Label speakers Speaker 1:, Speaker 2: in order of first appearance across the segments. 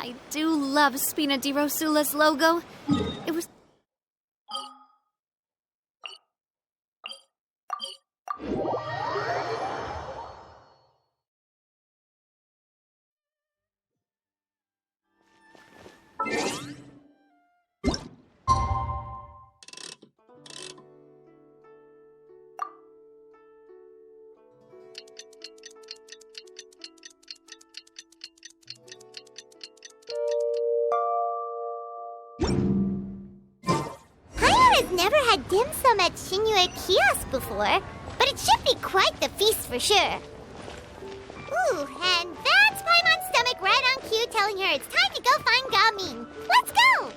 Speaker 1: I do love Spina di Rosula's logo. It was...
Speaker 2: Never had dim sum at Shinue Kiosk before, but it should be quite the feast for sure. Ooh, and that's Paimon's stomach right on cue telling her it's time to go find Gaming. Let's go!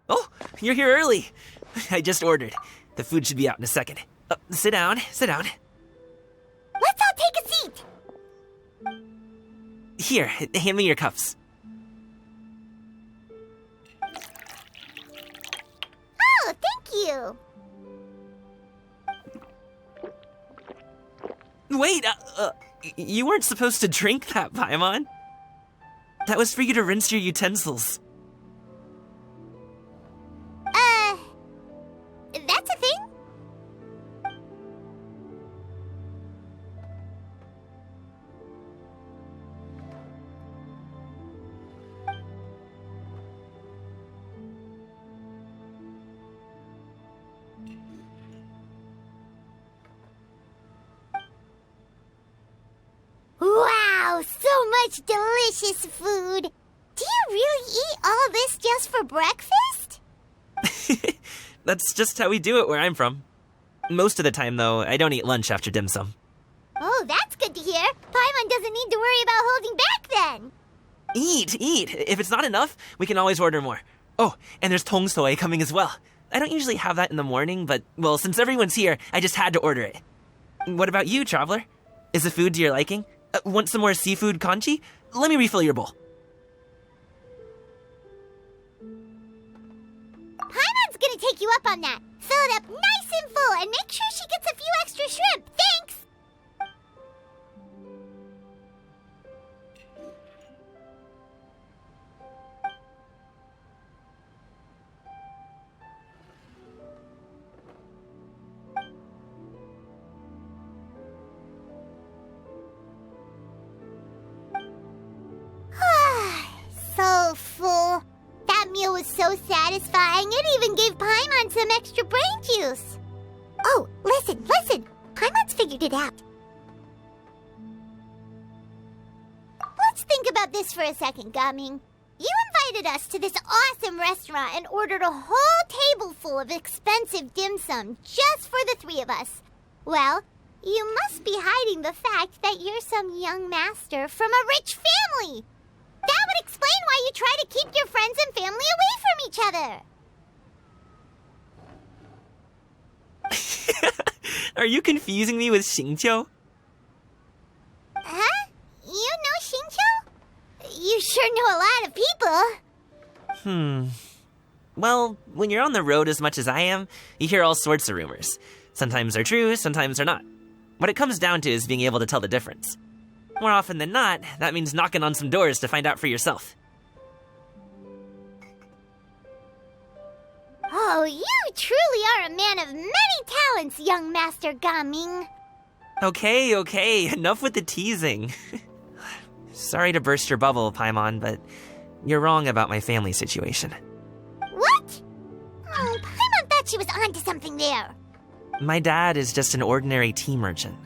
Speaker 3: Oh, you're here early. I just ordered. The food should be out in a second. Sit down, sit down.
Speaker 2: Let's all take a seat.
Speaker 3: Here, hand me your cups.
Speaker 2: Oh, thank you.
Speaker 3: Wait, you weren't supposed to drink that, Paimon. That was for you to rinse your utensils.
Speaker 2: That's a thing? Wow, so much delicious food! Do you really eat all this just for breakfast?
Speaker 3: That's just how we do it where I'm from. Most of the time, though, I don't eat lunch after dim sum.
Speaker 2: Oh, that's good to hear. Paimon doesn't need to worry about holding back then.
Speaker 3: Eat! If it's not enough, we can always order more. Oh, and there's tong soy coming as well. I don't usually have that in the morning, but, well, since everyone's here, I just had to order it. What about you, traveler? Is the food to your liking? Want some more seafood kanchi? Let me refill your bowl.
Speaker 2: Paimon's gonna take you up on that. Fill it up nice and full and make sure she gets a few extra shrimp. Thanks! So full. That meal was so satisfying, it even gave Paimon some extra brain juice. Oh, listen! Paimon's figured it out. Let's think about this for a second, Gaming. You invited us to this awesome restaurant and ordered a whole table full of expensive dim sum just for the three of us. Well, you must be hiding the fact that you're some young master from a rich family. That would explain why you try to keep your friends and family away from each other.
Speaker 3: Are you confusing me with Xingqiu?
Speaker 2: Huh? You know Xingqiu? You sure know a lot of people.
Speaker 3: Well, when you're on the road as much as I am, you hear all sorts of rumors. Sometimes they're true, sometimes they're not. What it comes down to is being able to tell the difference. More often than not, that means knocking on some doors to find out for yourself.
Speaker 2: Oh, you truly are a man of many talents, young Master Gaming.
Speaker 3: Okay, enough with the teasing. Sorry to burst your bubble, Paimon, but you're wrong about my family situation.
Speaker 2: What? Oh, Paimon thought she was onto something there.
Speaker 3: My dad is just an ordinary tea merchant.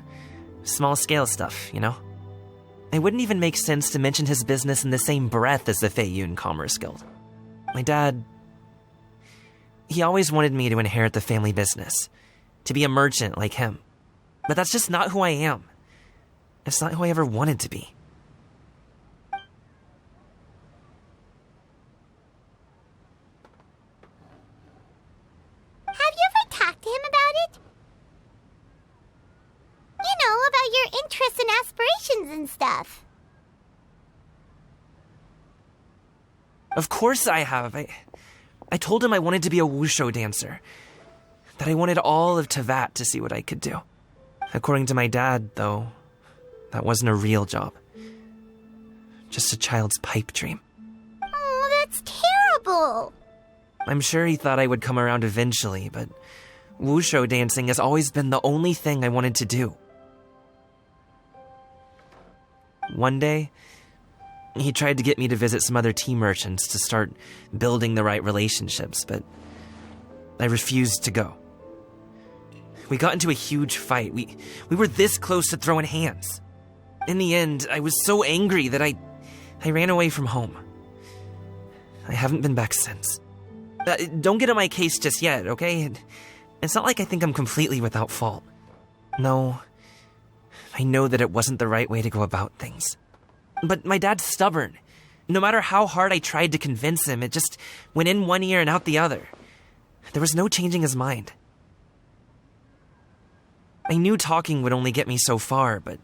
Speaker 3: Small-scale stuff, you know? It wouldn't even make sense to mention his business in the same breath as the Feiyun Commerce Guild. My dad... he always wanted me to inherit the family business, to be a merchant like him. But that's just not who I am. It's not who I ever wanted to be.
Speaker 2: stuff.
Speaker 3: Of course I have. I told him I wanted to be a wushu dancer. That I wanted all of Teyvat to see what I could do. According to my dad, though, that wasn't a real job. Just a child's pipe dream.
Speaker 2: Oh, that's terrible.
Speaker 3: I'm sure he thought I would come around eventually, but wushu dancing has always been the only thing I wanted to do. One day, he tried to get me to visit some other tea merchants to start building the right relationships, but I refused to go. We got into a huge fight. We were this close to throwing hands. In the end, I was so angry that I ran away from home. I haven't been back since. Don't get on my case just yet, okay? It's not like I think I'm completely without fault. No, I know that it wasn't the right way to go about things. But my dad's stubborn. No matter how hard I tried to convince him, it just went in one ear and out the other. There was no changing his mind. I knew talking would only get me so far, but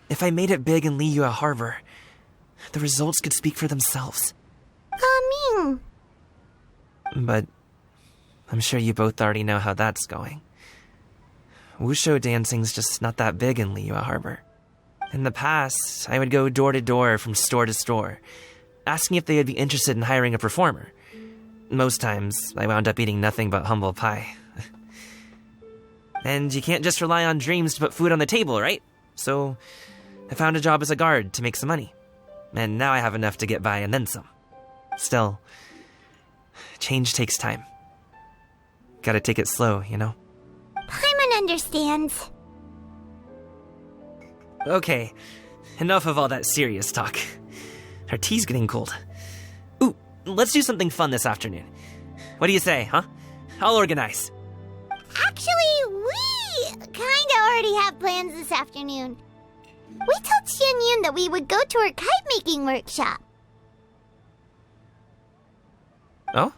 Speaker 3: if I made it big in Liyue Harbor, the results could speak for themselves.
Speaker 2: Ming.
Speaker 3: But I'm sure you both already know how that's going. Wushu dancing's just not that big in Liyue Harbor. In the past, I would go door to door from store to store, asking if they would be interested in hiring a performer. Most times, I wound up eating nothing but humble pie. And you can't just rely on dreams to put food on the table, right? So, I found a job as a guard to make some money. And now I have enough to get by and then some. Still, change takes time. Gotta take it slow, you know?
Speaker 2: Paimon understands.
Speaker 3: Okay, enough of all that serious talk. Our tea's getting cold. Ooh, let's do something fun this afternoon. What do you say, huh? I'll organize.
Speaker 2: Actually, we kinda already have plans this afternoon. We told Xianyun that we would go to her kite-making workshop.
Speaker 3: Oh?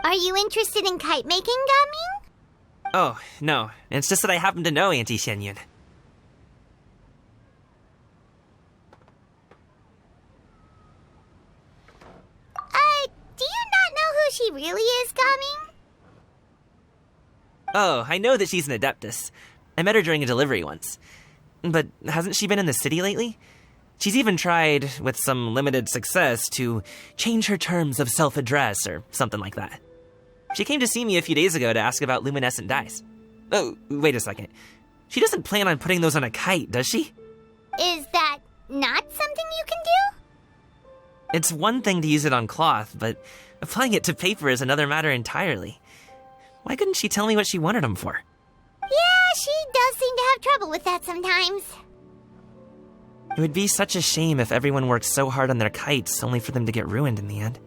Speaker 2: Are you interested in kite-making, Gaming?
Speaker 3: Oh, no. It's just that I happen to know Auntie Xianyun.
Speaker 2: Do you not know who she really is, Gaming?
Speaker 3: Oh, I know that she's an adeptus. I met her during a delivery once. But hasn't she been in the city lately? She's even tried, with some limited success, to change her terms of self-address or something like that. She came to see me a few days ago to ask about luminescent dyes. Oh, wait a second. She doesn't plan on putting those on a kite, does she?
Speaker 2: Is that not something you can do?
Speaker 3: It's one thing to use it on cloth, but applying it to paper is another matter entirely. Why couldn't she tell me what she wanted them for?
Speaker 2: Yeah, she does seem to have trouble with that sometimes.
Speaker 3: It would be such a shame if everyone worked so hard on their kites only for them to get ruined in the end.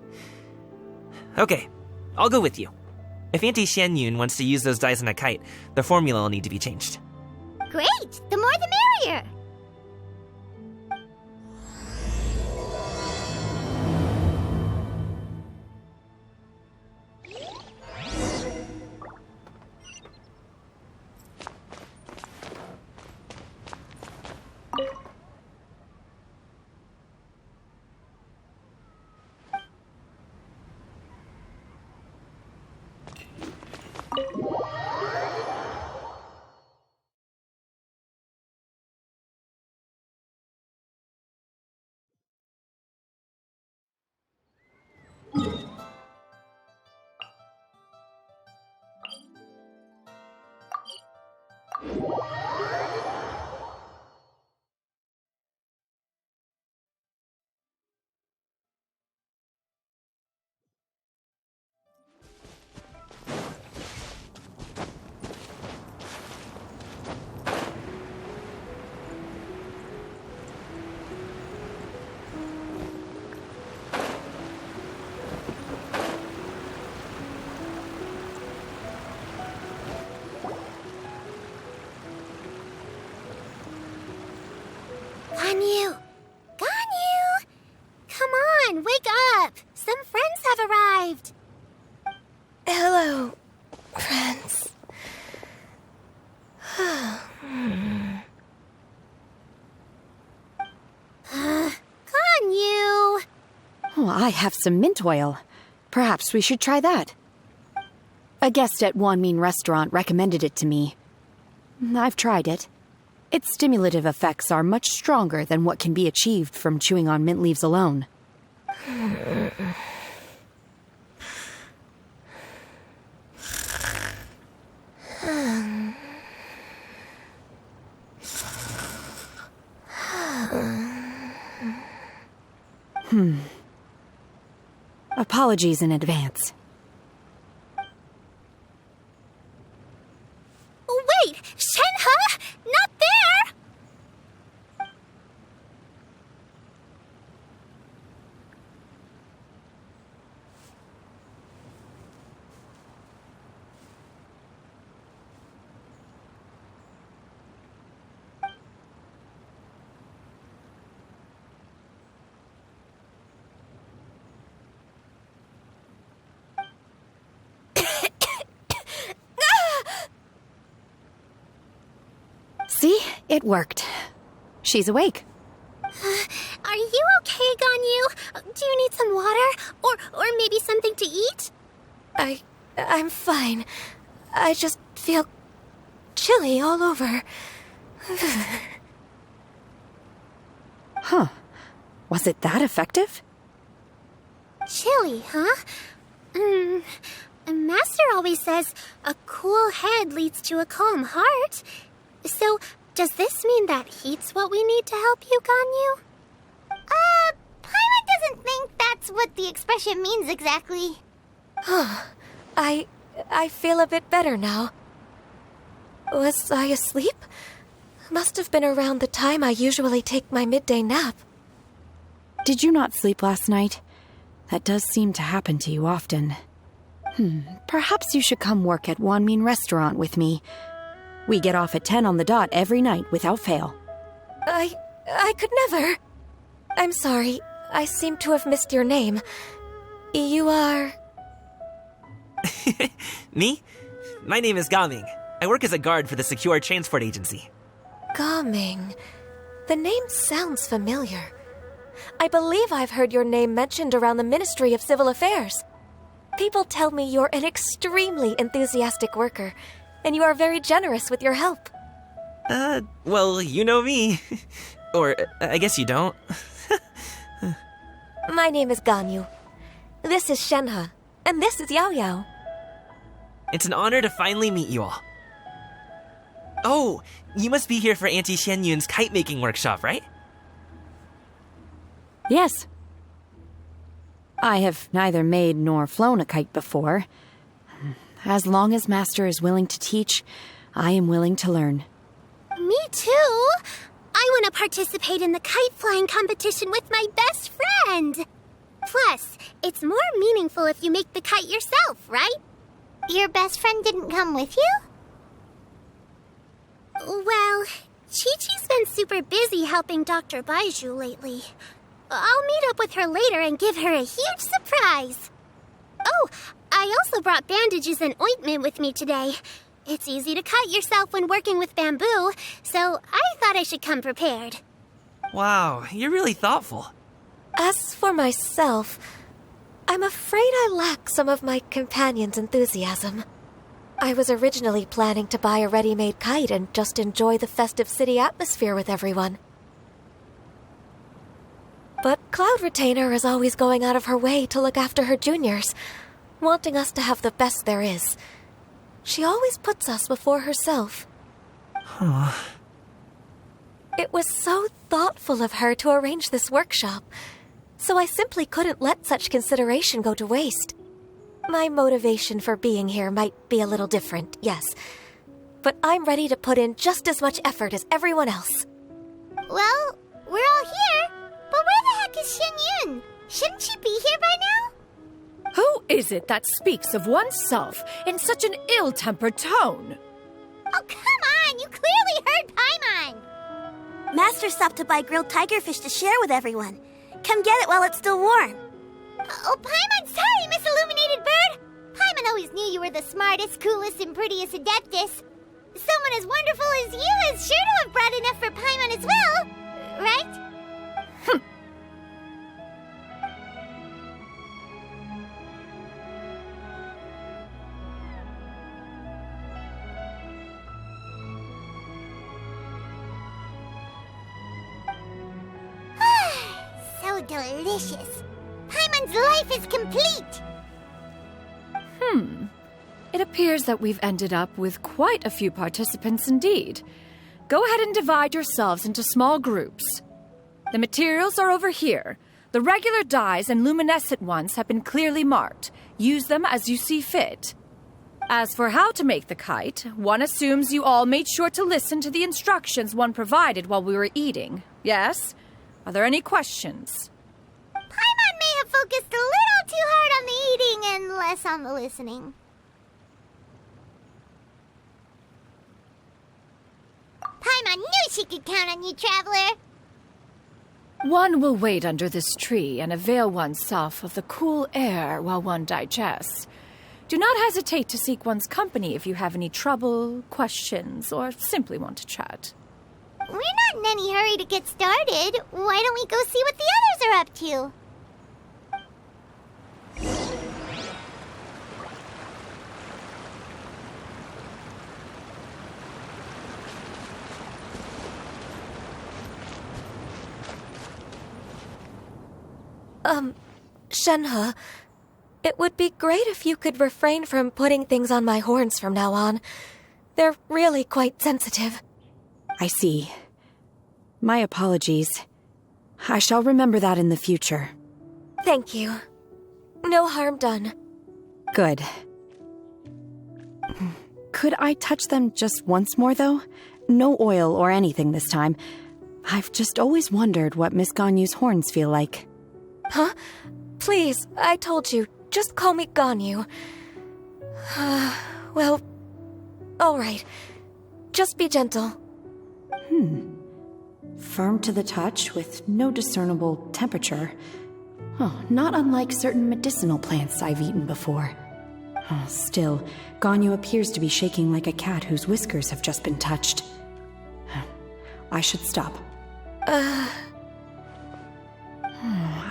Speaker 3: Okay, I'll go with you. If Auntie Xianyun wants to use those dyes on a kite, the formula will need to be changed.
Speaker 2: Great! The more the merrier! Ganyu! Ganyu! Come on, wake up! Some friends have arrived!
Speaker 4: Hello, friends. Oh, I have some mint oil. Perhaps we should try that. A guest at Wanmin restaurant recommended it to me. I've tried it. Its stimulative effects are much stronger than what can be achieved from chewing on mint leaves alone. Apologies in advance.
Speaker 2: Wait! Shenhe? Not there!
Speaker 4: See? It worked. She's awake.
Speaker 2: Are you okay, Ganyu? Do you need some water? Or maybe something to eat?
Speaker 4: I'm fine. I just feel chilly all over. Huh. Was it that effective?
Speaker 2: Chilly, huh? Master always says a cool head leads to a calm heart. So, does this mean that heat's what we need to help you, Ganyu? Paimon doesn't think that's what the expression means exactly.
Speaker 4: I feel a bit better now. Was I asleep? Must have been around the time I usually take my midday nap. Did you not sleep last night? That does seem to happen to you often. Perhaps you should come work at Wanmin restaurant with me. We get off at 10 on the dot every night without fail. I could never. I'm sorry. I seem to have missed your name. You are...
Speaker 3: Me? My name is Gaming. I work as a guard for the Secure Transport Agency.
Speaker 4: Gaming. The name sounds familiar. I believe I've heard your name mentioned around the Ministry of Civil Affairs. People tell me you're an extremely enthusiastic worker, and you are very generous with your help.
Speaker 3: Well, you know me. Or, I guess you don't.
Speaker 4: My name is Ganyu. This is Shenhe, and this is Yao Yao.
Speaker 3: It's an honor to finally meet you all. Oh, you must be here for Auntie Xianyun's kite-making workshop, right?
Speaker 4: Yes. I have neither made nor flown a kite before. As long as Master is willing to teach, I am willing to learn.
Speaker 2: Me too! I want to participate in the kite flying competition with my best friend! Plus, it's more meaningful if you make the kite yourself, right? Your best friend didn't come with you? Well, Chi-Chi's been super busy helping Dr. Baiju lately. I'll meet up with her later and give her a huge surprise. Oh, I also brought bandages and ointment with me today. It's easy to cut yourself when working with bamboo, so I thought I should come prepared.
Speaker 3: Wow, you're really thoughtful.
Speaker 4: As for myself, I'm afraid I lack some of my companion's enthusiasm. I was originally planning to buy a ready-made kite and just enjoy the festive city atmosphere with everyone. But Cloud Retainer is always going out of her way to look after her juniors, wanting us to have the best there is. She always puts us before herself. It was so thoughtful of her to arrange this workshop, so I simply couldn't let such consideration go to waste. My motivation for being here might be a little different, yes, but I'm ready to put in just as much effort as everyone else.
Speaker 2: Well, we're all here, but where the heck is Xianyun? Shouldn't she be here by now?
Speaker 5: Who is it that speaks of oneself in such an ill-tempered tone?
Speaker 2: Oh, come on! You clearly heard Paimon!
Speaker 6: Master stopped to buy grilled tigerfish to share with everyone. Come get it while it's still warm.
Speaker 2: Oh, Paimon, sorry, Miss Illuminated Bird! Paimon always knew you were the smartest, coolest, and prettiest Adeptus. Someone as wonderful as you is sure to have brought enough for Paimon as well, right? delicious. Paimon's life is complete.
Speaker 5: It appears that we've ended up with quite a few participants indeed. Go ahead and divide yourselves into small groups. The materials are over here. The regular dyes and luminescent ones have been clearly marked. Use them as you see fit. As for how to make the kite, one assumes you all made sure to listen to the instructions one provided while we were eating. Yes? Are there any questions?
Speaker 2: Paimon may have focused a little too hard on the eating and less on the listening. Paimon knew she could count on you, Traveler.
Speaker 5: One will wait under this tree and avail oneself of the cool air while one digests. Do not hesitate to seek one's company if you have any trouble, questions, or simply want to chat.
Speaker 2: We're not in any hurry to get started. Why don't we go see what the others are up to?
Speaker 4: Shenhe, it would be great if you could refrain from putting things on my horns from now on. They're really quite sensitive.
Speaker 7: I see. My apologies. I shall remember that in the future.
Speaker 4: Thank you. No harm done.
Speaker 7: Good. Could I touch them just once more, though? No oil or anything this time. I've just always wondered what Miss Ganyu's horns feel like.
Speaker 4: Huh? Please, I told you. Just call me Ganyu. Well, all right. Just be gentle.
Speaker 7: Firm to the touch with no discernible temperature. Oh, not unlike certain medicinal plants I've eaten before. Still, Ganyu appears to be shaking like a cat whose whiskers have just been touched. I should stop.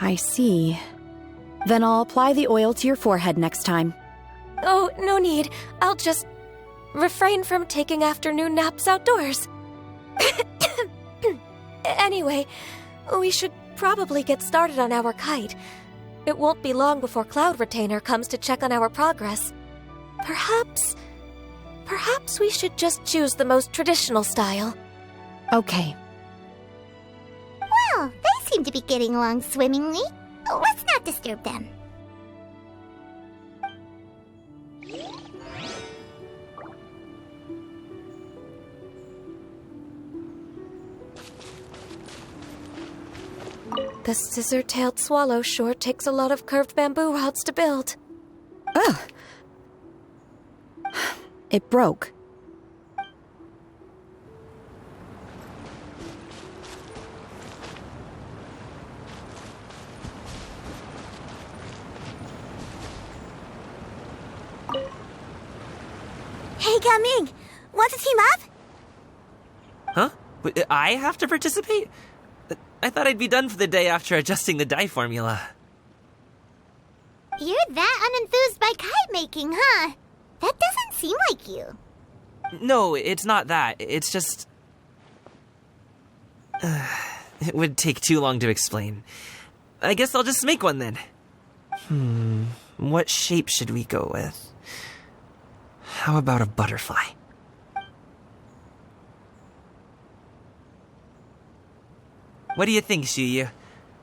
Speaker 7: I see. Then I'll apply the oil to your forehead next time.
Speaker 4: Oh, no need. I'll just refrain from taking afternoon naps outdoors. Anyway, we should probably get started on our kite. It won't be long before Cloud Retainer comes to check on our progress. Perhaps we should just choose the most traditional style.
Speaker 7: Okay.
Speaker 2: Well, they seem to be getting along swimmingly. Let's not disturb them.
Speaker 4: The scissor-tailed swallow sure takes a lot of curved bamboo rods to build.
Speaker 7: Ugh! It broke.
Speaker 6: Hey, Gaming! Want to team up?
Speaker 3: Huh? I have to participate? I thought I'd be done for the day after adjusting the dye formula.
Speaker 2: You're that unenthused by kite making, huh? That doesn't seem like you.
Speaker 3: No, it's not that. It's just... it would take too long to explain. I guess I'll just make one then. What shape should we go with? How about a butterfly? What do you think, Shuyu?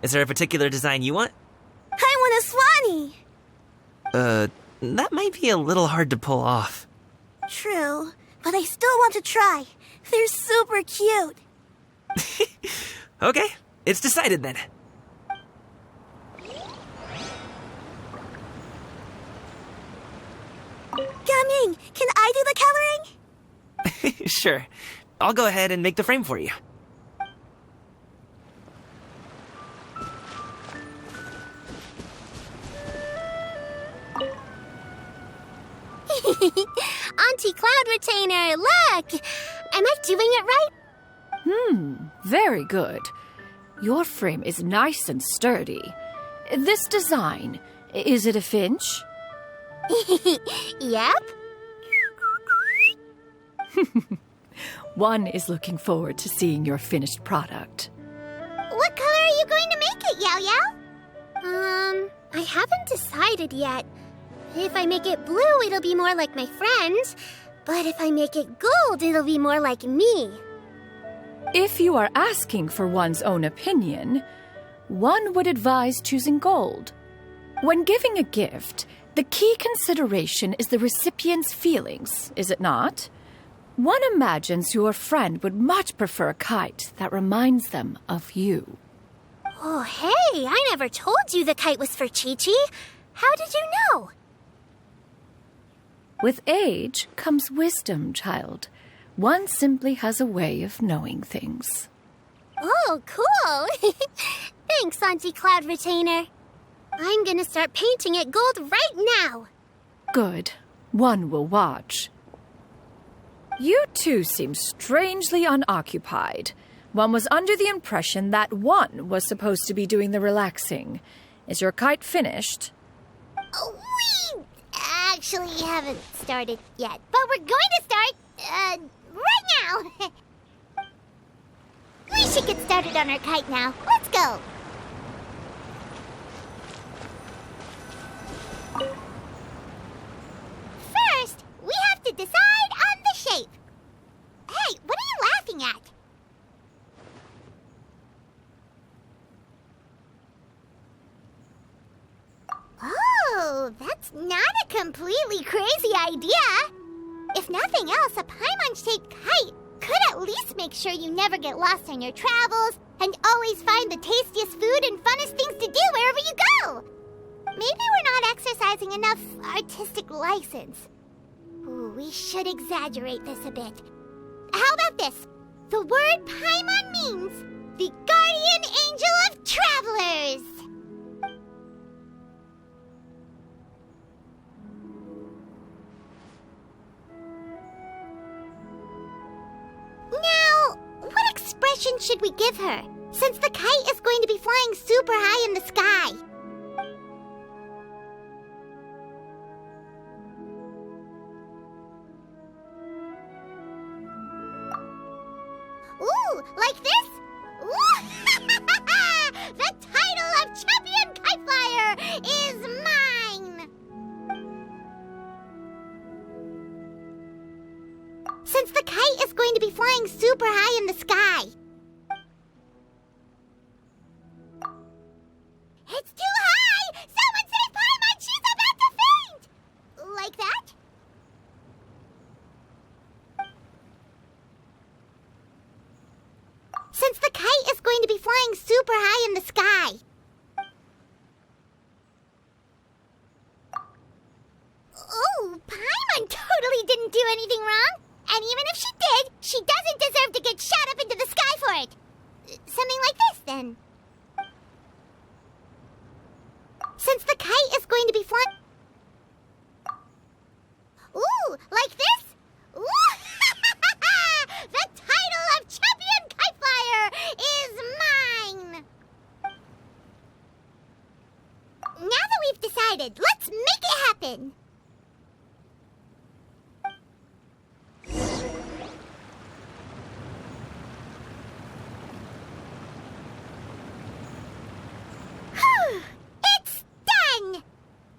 Speaker 3: Is there a particular design you want?
Speaker 6: I want a swanee!
Speaker 3: That might be a little hard to pull off.
Speaker 6: True, but I still want to try. They're super cute.
Speaker 3: Okay, it's decided then.
Speaker 6: Gaming, can I do the coloring?
Speaker 3: Sure. I'll go ahead and make the frame for you.
Speaker 2: Auntie Cloud Retainer, look! Am I doing it right?
Speaker 5: Very good. Your frame is nice and sturdy. This design, is it a finch?
Speaker 2: Yep.
Speaker 5: One is looking forward to seeing your finished product.
Speaker 2: What color are you going to make it, Yao Yao?
Speaker 8: I haven't decided yet. If I make it blue, it'll be more like my friends. But if I make it gold, it'll be more like me.
Speaker 5: If you are asking for one's own opinion, one would advise choosing gold. When giving a gift, the key consideration is the recipient's feelings, is it not? One imagines your friend would much prefer a kite that reminds them of you.
Speaker 8: Oh, hey, I never told you the kite was for Chi-Chi. How did you know?
Speaker 5: With age comes wisdom, child. One simply has a way of knowing things.
Speaker 8: Oh, cool. Thanks, Auntie Cloud Retainer. I'm gonna start painting it gold right now.
Speaker 5: Good. One will watch. You two seem strangely unoccupied. One was under the impression that one was supposed to be doing the relaxing. Is your kite finished?
Speaker 2: We actually haven't started yet, but we're going to start, right now. We should get started on our kite now. Let's go. First, we have to decide on the shape. Hey, what are you laughing at? Oh, that's not a completely crazy idea. If nothing else, a Paimon-shaped kite could at least make sure you never get lost on your travels and always find the tastiest food and funnest things to do wherever you go. Maybe we're not exercising enough artistic license. Ooh, we should exaggerate this a bit. How about this? The word Paimon means the guardian angel of travelers. Now, what expression should we give her, since the kite is going to be flying super high in the sky? Ooh, like this? Ooh! The title of Champion Kite Flyer is mine! Since the kite is going to be flying super high in the sky. It's too high! Someone save Paimon! She's about to faint! Like that? Since the kite is going to be flying super high in the sky. Oh, Paimon totally didn't do anything wrong. And even if she did, she doesn't deserve to get shot up into the sky for it. Something like this, then. Since the kite is going to be flying... Ooh, like this? Ooh! The title of Champion Kite Flyer is mine! Now that we've decided, let's make it happen! It's done!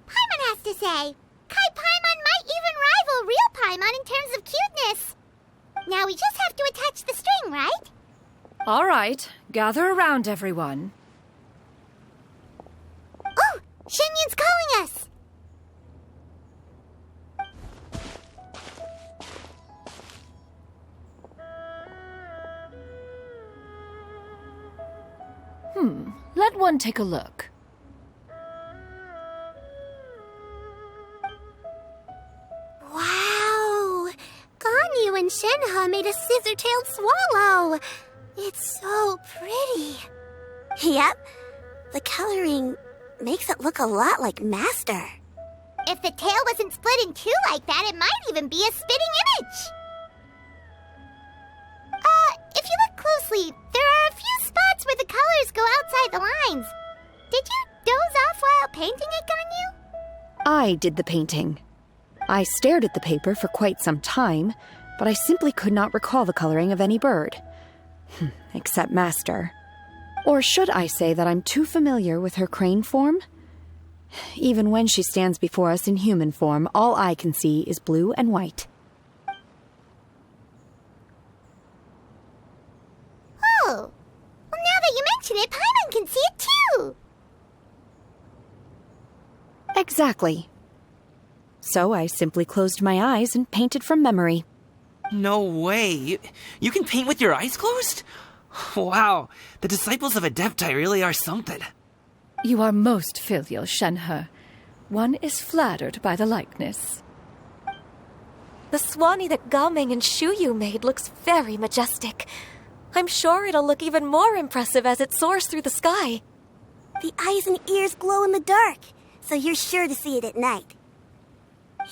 Speaker 2: Paimon has to say, Kite Paimon might even rival real Paimon in terms of cuteness. Now we just have to attach the string, right?
Speaker 5: All right. Gather around, everyone.
Speaker 2: Oh! Shenyun's calling us!
Speaker 5: Let one take a look.
Speaker 8: Wow! Ganyu and Shenhe made a scissor-tailed swallow. It's so pretty.
Speaker 6: Yep. The coloring makes it look a lot like Master.
Speaker 2: If the tail wasn't split in two like that, it might even be a spitting image. If you look closely, there are a few spots where the colors go outside the lines. Did you doze off while painting it, Ganyu?
Speaker 7: I did the painting. I stared at the paper for quite some time, but I simply could not recall the coloring of any bird. Except Master. Or should I say that I'm too familiar with her crane form? Even when she stands before us in human form, all I can see is blue and white.
Speaker 2: Oh, well, now that you mention it, Paimon can see it too.
Speaker 7: Exactly. So I simply closed my eyes and painted from memory.
Speaker 3: No way. You can paint with your eyes closed? Wow, the disciples of Adepti really are something.
Speaker 5: You are most filial, Shenhe. One is flattered by the likeness.
Speaker 4: The Swanee that Gaming and Shuyu made looks very majestic. I'm sure it'll look even more impressive as it soars through the sky.
Speaker 6: The eyes and ears glow in the dark, so you're sure to see it at night.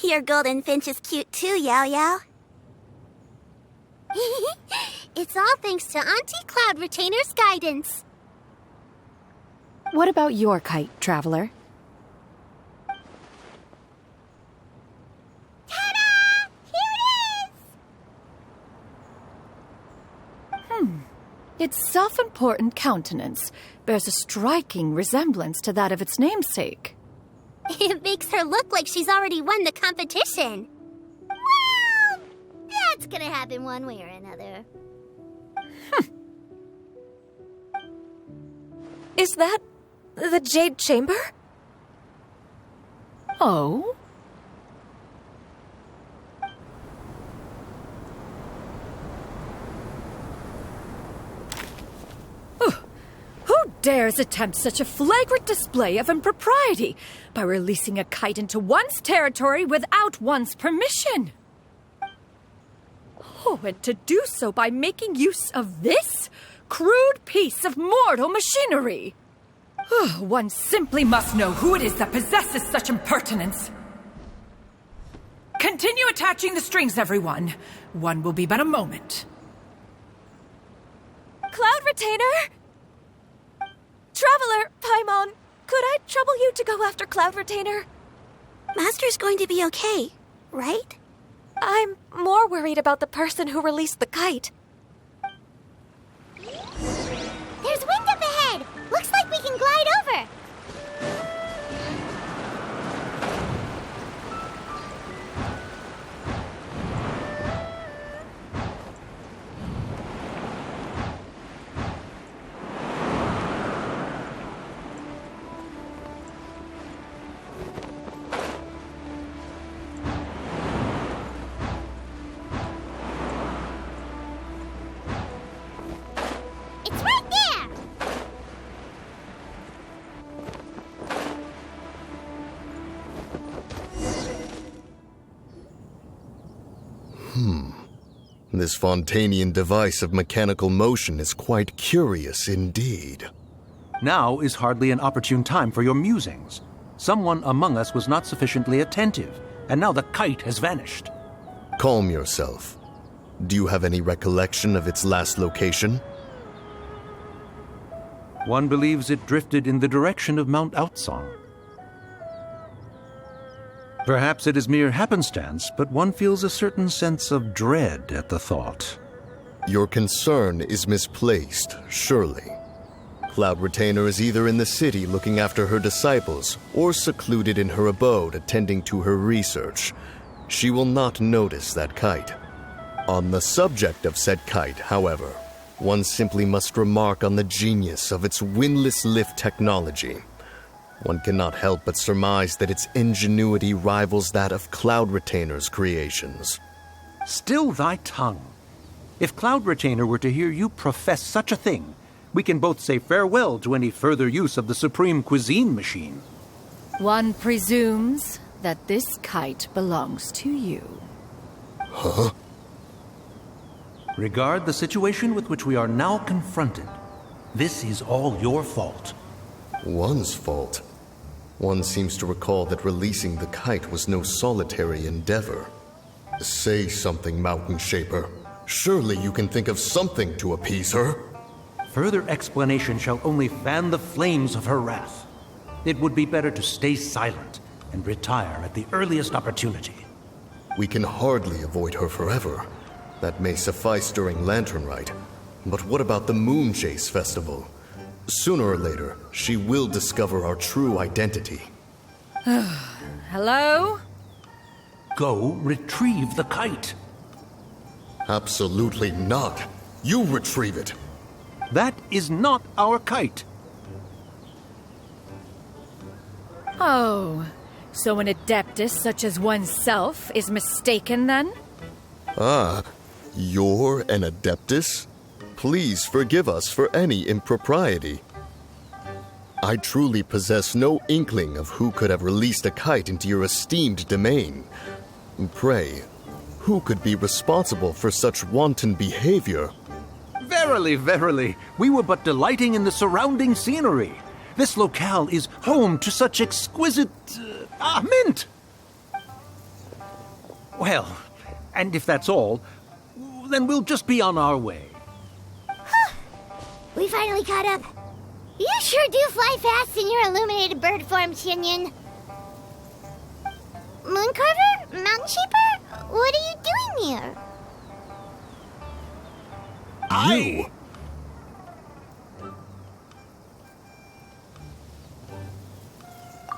Speaker 6: Your golden finch is cute too, Yao Yao.
Speaker 8: It's all thanks to Auntie Cloud Retainer's guidance.
Speaker 7: What about your kite, Traveler?
Speaker 2: Ta-da! Here it is!
Speaker 5: Its self-important countenance bears a striking resemblance to that of its namesake.
Speaker 8: It makes her look like she's already won the competition.
Speaker 2: Well, that's gonna happen one way or another.
Speaker 4: Is that the Jade Chamber?
Speaker 5: Oh? Who dares attempt such a flagrant display of impropriety by releasing a kite into one's territory without one's permission? Oh, and to do so by making use of this crude piece of mortal machinery. One simply must know who it is that possesses such impertinence. Continue attaching the strings, everyone. One will be but a moment.
Speaker 4: Cloud Retainer! Traveler, Paimon, could I trouble you to go after Cloud Retainer?
Speaker 6: Master's going to be okay, right?
Speaker 4: I'm more worried about the person who released the kite.
Speaker 2: There's wind up ahead! Looks like we can glide over! It's right there!
Speaker 9: This Fontanian device of mechanical motion is quite curious indeed.
Speaker 10: Now is hardly an opportune time for your musings. Someone among us was not sufficiently attentive, and now the kite has vanished.
Speaker 9: Calm yourself. Do you have any recollection of its last location?
Speaker 10: One believes it drifted in the direction of Mount Outsong. Perhaps it is mere happenstance, but one feels a certain sense of dread at the thought.
Speaker 9: Your concern is misplaced, surely. Cloud Retainer is either in the city looking after her disciples or secluded in her abode attending to her research. She will not notice that kite. On the subject of said kite, however, one simply must remark on the genius of its windless lift technology. One cannot help but surmise that its ingenuity rivals that of Cloud Retainer's creations.
Speaker 10: Still thy tongue. If Cloud Retainer were to hear you profess such a thing, we can both say farewell to any further use of the Supreme Cuisine Machine.
Speaker 5: One presumes that this kite belongs to you.
Speaker 9: Huh?
Speaker 10: Regard the situation with which we are now confronted. This is all your fault.
Speaker 9: One's fault? One seems to recall that releasing the kite was no solitary endeavor. Say something, Mountain Shaper. Surely you can think of something to appease her.
Speaker 10: Further explanation shall only fan the flames of her wrath. It would be better to stay silent and retire at the earliest opportunity.
Speaker 9: We can hardly avoid her forever. That may suffice during Lantern Rite. But what about the Moon Chase Festival? Sooner or later, she will discover our true identity.
Speaker 5: Hello?
Speaker 10: Go retrieve the kite.
Speaker 9: Absolutely not. You retrieve it.
Speaker 10: That is not our kite.
Speaker 5: Oh, so an adeptus such as oneself is mistaken then?
Speaker 9: Ah, you're an adeptus? Please forgive us for any impropriety. I truly possess no inkling of who could have released a kite into your esteemed domain. Pray, who could be responsible for such wanton behavior?
Speaker 10: Verily, verily, we were but delighting in the surrounding scenery. This locale is home to such exquisite... mint! Well, and if that's all, then we'll just be on our way.
Speaker 2: We finally caught up. You sure do fly fast in your illuminated bird form, Shinyan. Mooncarver? Mountain Shaper? What are you doing here?
Speaker 9: You!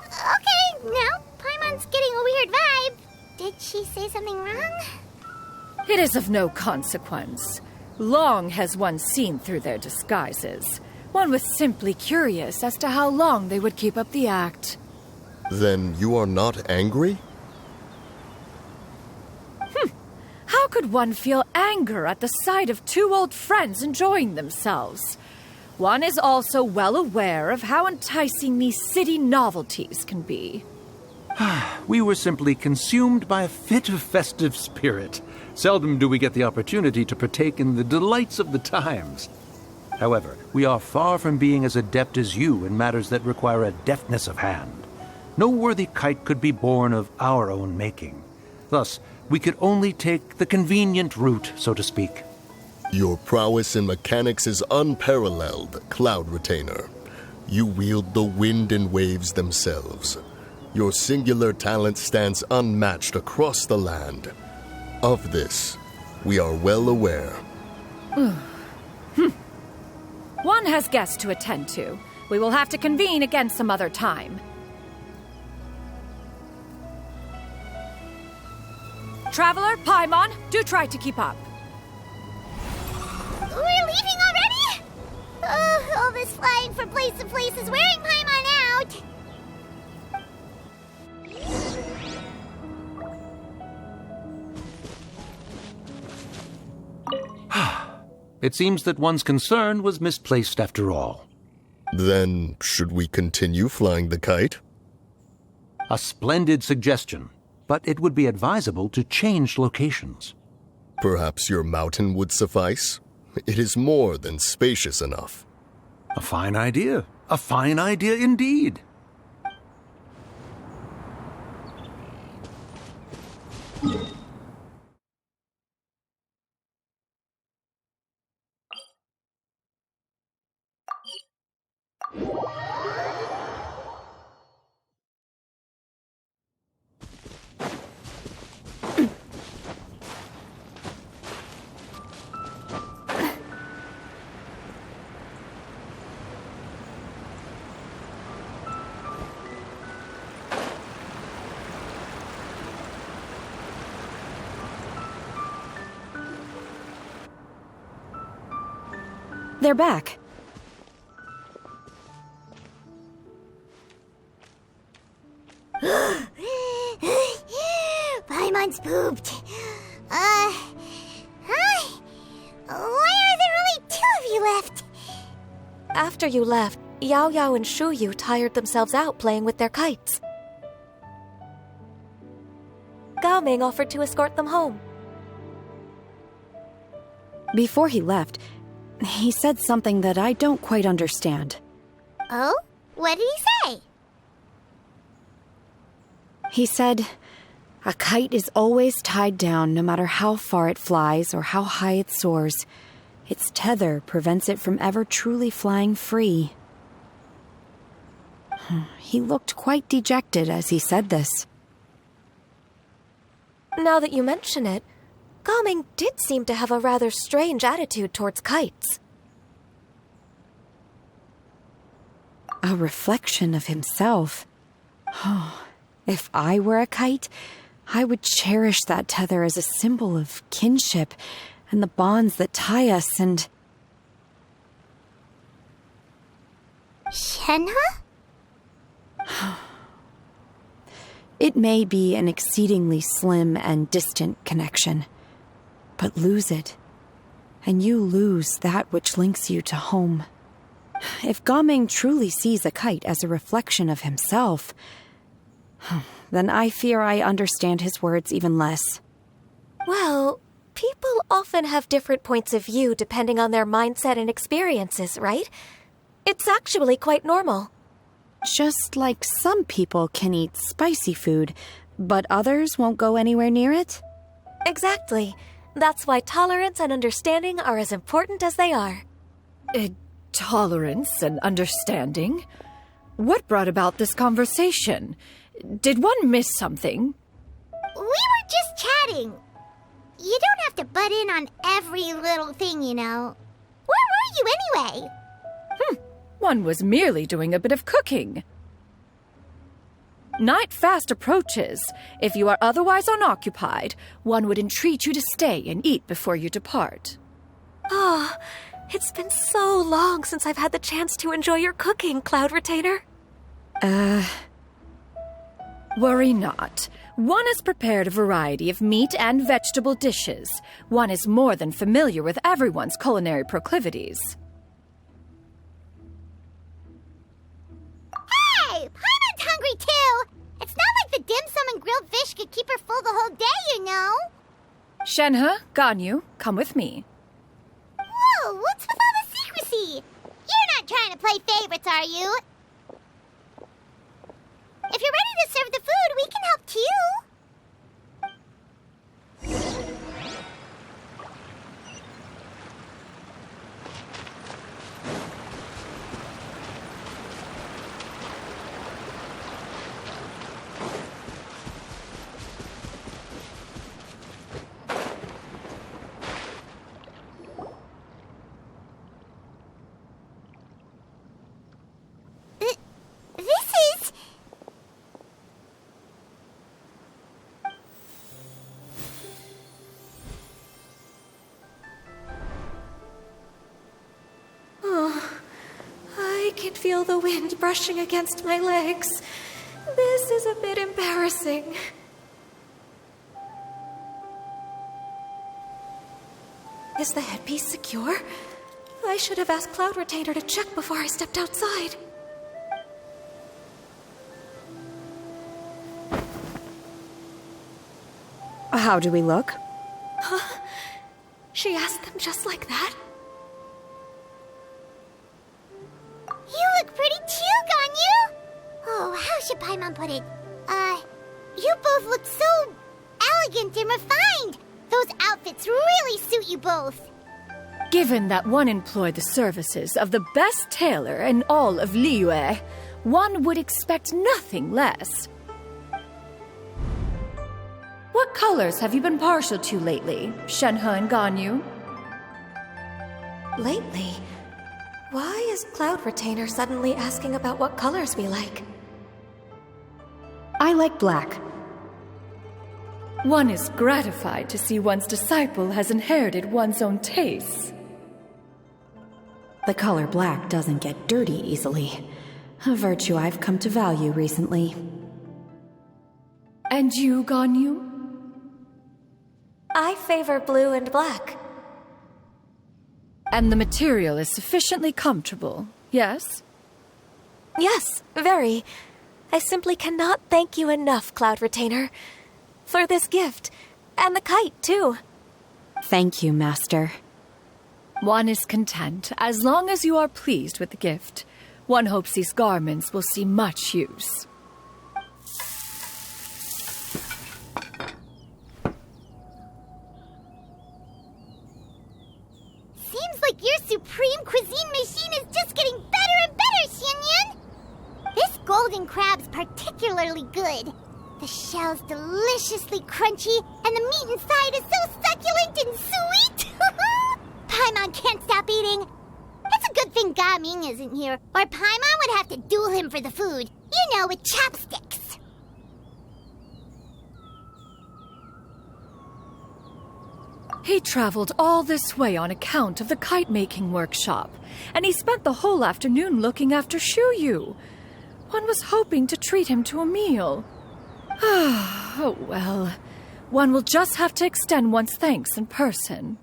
Speaker 2: Okay, now Paimon's getting a weird vibe. Did she say something wrong?
Speaker 5: It is of no consequence. Long has one seen through their disguises. One was simply curious as to how long they would keep up the act.
Speaker 9: Then you are not angry?
Speaker 5: How could one feel anger at the sight of two old friends enjoying themselves? One is also well aware of how enticing these city novelties can be.
Speaker 10: We were simply consumed by a fit of festive spirit. Seldom do we get the opportunity to partake in the delights of the times. However, we are far from being as adept as you in matters that require a deftness of hand. No worthy kite could be born of our own making. Thus, we could only take the convenient route, so to speak.
Speaker 9: Your prowess in mechanics is unparalleled, Cloud Retainer. You wield the wind and waves themselves. Your singular talent stands unmatched across the land. Of this, we are well aware.
Speaker 5: One has guests to attend to. We will have to convene again some other time. Traveler, Paimon, do try to keep up.
Speaker 2: We're leaving already? Oh, all this flying from place to place is wearing Paimon out.
Speaker 10: It seems that one's concern was misplaced after all.
Speaker 9: Then, should we continue flying the kite?
Speaker 10: A splendid suggestion, but it would be advisable to change locations.
Speaker 9: Perhaps your mountain would suffice? It is more than spacious enough.
Speaker 10: A fine idea. A fine idea indeed.
Speaker 7: They're back.
Speaker 2: Paimon's pooped. Hi. Why are there only two of you left?
Speaker 4: After you left, Yao Yao and Shu Yu tired themselves out playing with their kites. Gao Ming offered to escort them home.
Speaker 7: Before he left, he said something that I don't quite understand.
Speaker 2: Oh? What did he say?
Speaker 7: He said, a kite is always tied down no matter how far it flies or how high it soars. Its tether prevents it from ever truly flying free. He looked quite dejected as he said this.
Speaker 4: Now that you mention it, Gao Ming did seem to have a rather strange attitude towards kites.
Speaker 7: A reflection of himself. Oh, if I were a kite, I would cherish that tether as a symbol of kinship and the bonds that tie us and...
Speaker 2: Shenhe?
Speaker 7: It may be an exceedingly slim and distant connection, but lose it, and you lose that which links you to home. If Gaming truly sees a kite as a reflection of himself, then I fear I understand his words even less.
Speaker 4: Well, people often have different points of view depending on their mindset and experiences, right? It's actually quite normal.
Speaker 7: Just like some people can eat spicy food, but others won't go anywhere near it?
Speaker 4: Exactly. That's why tolerance and understanding are as important as they are.
Speaker 5: Tolerance and understanding? What brought about this conversation? Did one miss something?
Speaker 2: We were just chatting. You don't have to butt in on every little thing, you know. Where were you anyway?
Speaker 5: One was merely doing a bit of cooking. Night fast approaches. If you are otherwise unoccupied, one would entreat you to stay and eat before you depart.
Speaker 4: Oh, it's been so long since I've had the chance to enjoy your cooking, Cloud Retainer.
Speaker 5: Worry not. One has prepared a variety of meat and vegetable dishes. One is more than familiar with everyone's culinary proclivities.
Speaker 2: Hey, Paimon's hungry too. It's not like the dim sum and grilled fish could keep her full the whole day, you know.
Speaker 5: Shenhe, Ganyu, come with me.
Speaker 2: Whoa, what's with all the secrecy? You're not trying to play favorites, are you? If you're ready to serve the food, we can help too.
Speaker 4: I can feel the wind brushing against my legs. This is a bit embarrassing. Is the headpiece secure? I should have asked Cloud Retainer to check before I stepped outside.
Speaker 7: How do we look?
Speaker 4: Huh? She asked them just like that?
Speaker 2: You look pretty too, Ganyu! Oh, how should Paimon put it? You both look so elegant and refined. Those outfits really suit you both.
Speaker 5: Given that one employed the services of the best tailor in all of Liyue, one would expect nothing less. What colors have you been partial to lately, Shenhe and Ganyu?
Speaker 4: Lately? Why is Cloud Retainer suddenly asking about what colors we like?
Speaker 7: I like black.
Speaker 5: One is gratified to see one's disciple has inherited one's own tastes.
Speaker 7: The color black doesn't get dirty easily, a virtue I've come to value recently.
Speaker 5: And you, Ganyu?
Speaker 4: I favor blue and black.
Speaker 5: And the material is sufficiently comfortable, yes?
Speaker 4: Yes, very. I simply cannot thank you enough, Cloud Retainer, for this gift, and the kite, too.
Speaker 7: Thank you, Master.
Speaker 5: One is content as long as you are pleased with the gift. One hopes these garments will see much use.
Speaker 2: Seems like your supreme cuisine machine is just getting better and better, Xianyun! This golden crab's particularly good. The shell's deliciously crunchy, and the meat inside is so succulent and sweet! Paimon can't stop eating. It's It's a good thing Gaming isn't here, or Paimon would have to duel him for the food. You know, with chopsticks.
Speaker 5: He traveled all this way on account of the kite-making workshop, and he spent the whole afternoon looking after Shuyu. One was hoping to treat him to a meal. Oh, well. One will just have to extend one's thanks in person.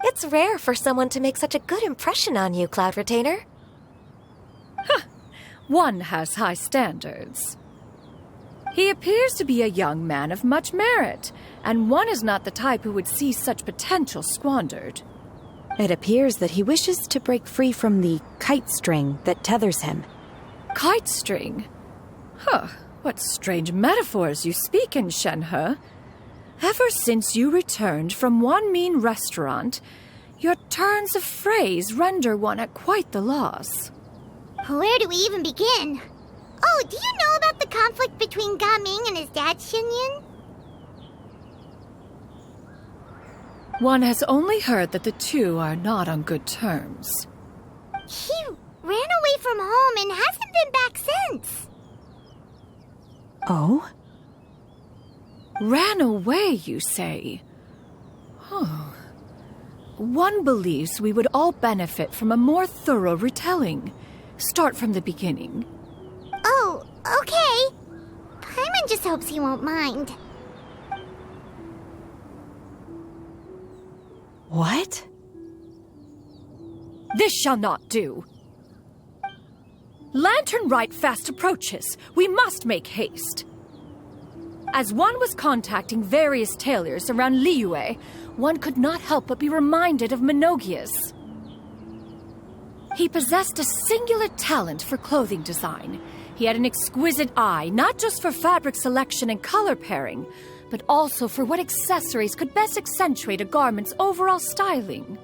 Speaker 4: It's rare for someone to make such a good impression on you, Cloud Retainer.
Speaker 5: One has high standards. He appears to be a young man of much merit, and one is not the type who would see such potential squandered.
Speaker 7: It appears that he wishes to break free from the kite string that tethers him.
Speaker 5: Kite string? What strange metaphors you speak in, Shenhe. Ever since you returned from one mean restaurant, your turns of phrase render one at quite the loss.
Speaker 2: Where do we even begin? Oh, do you know about the conflict between Gaming and his dad, Xinyan?
Speaker 5: One has only heard that the two are not on good terms.
Speaker 2: He ran away from home and hasn't been back since.
Speaker 7: Oh?
Speaker 5: Ran away, you say? One believes we would all benefit from a more thorough retelling. Start from the beginning.
Speaker 2: Oh, okay. Paimon just hopes he won't mind.
Speaker 7: What?
Speaker 5: This shall not do. Lantern Rite fast approaches. We must make haste. As one was contacting various tailors around Liyue, one could not help but be reminded of Menogius. He possessed a singular talent for clothing design. He had an exquisite eye, not just for fabric selection and color pairing, but also for what accessories could best accentuate a garment's overall styling.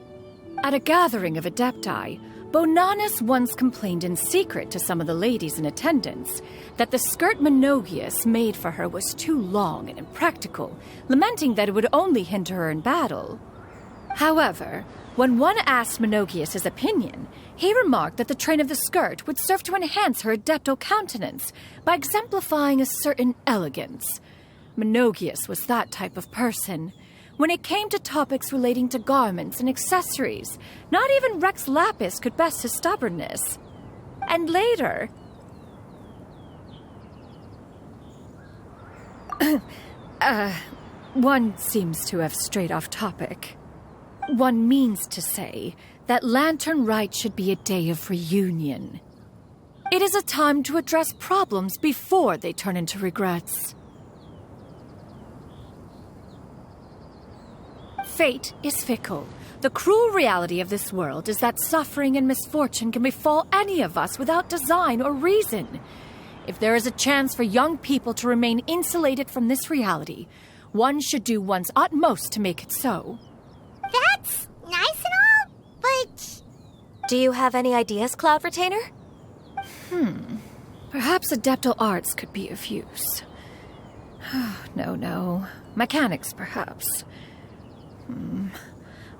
Speaker 5: At a gathering of adepti, Bonanis once complained in secret to some of the ladies in attendance that the skirt Menogius made for her was too long and impractical, lamenting that it would only hinder her in battle. However, when one asked Menogius his opinion, he remarked that the train of the skirt would serve to enhance her adeptal countenance by exemplifying a certain elegance. Menogius was that type of person. When it came to topics relating to garments and accessories, not even Rex Lapis could best his stubbornness. And later... one seems to have strayed off topic. One means to say that Lantern Rite should be a day of reunion. It is a time to address problems before they turn into regrets. Fate is fickle. The cruel reality of this world is that suffering and misfortune can befall any of us without design or reason. If there is a chance for young people to remain insulated from this reality, one should do one's utmost to make it so.
Speaker 2: That's nice and all, but...
Speaker 4: Do you have any ideas, Cloud Retainer?
Speaker 5: Perhaps adeptal arts could be of use. No. Mechanics, perhaps.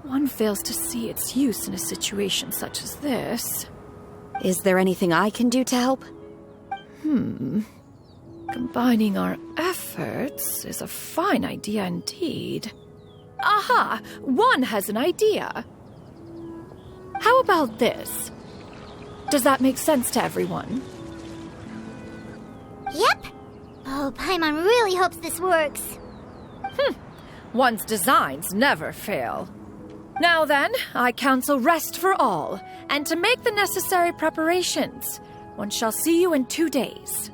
Speaker 5: One fails to see its use in a situation such as this.
Speaker 7: Is there anything I can do to help?
Speaker 5: Combining our efforts is a fine idea indeed. Aha! One has an idea. How about this? Does that make sense to everyone?
Speaker 2: Yep. Oh, Paimon really hopes this works.
Speaker 5: One's designs never fail. Now then, I counsel rest for all, and to make the necessary preparations. One shall see you in 2 days.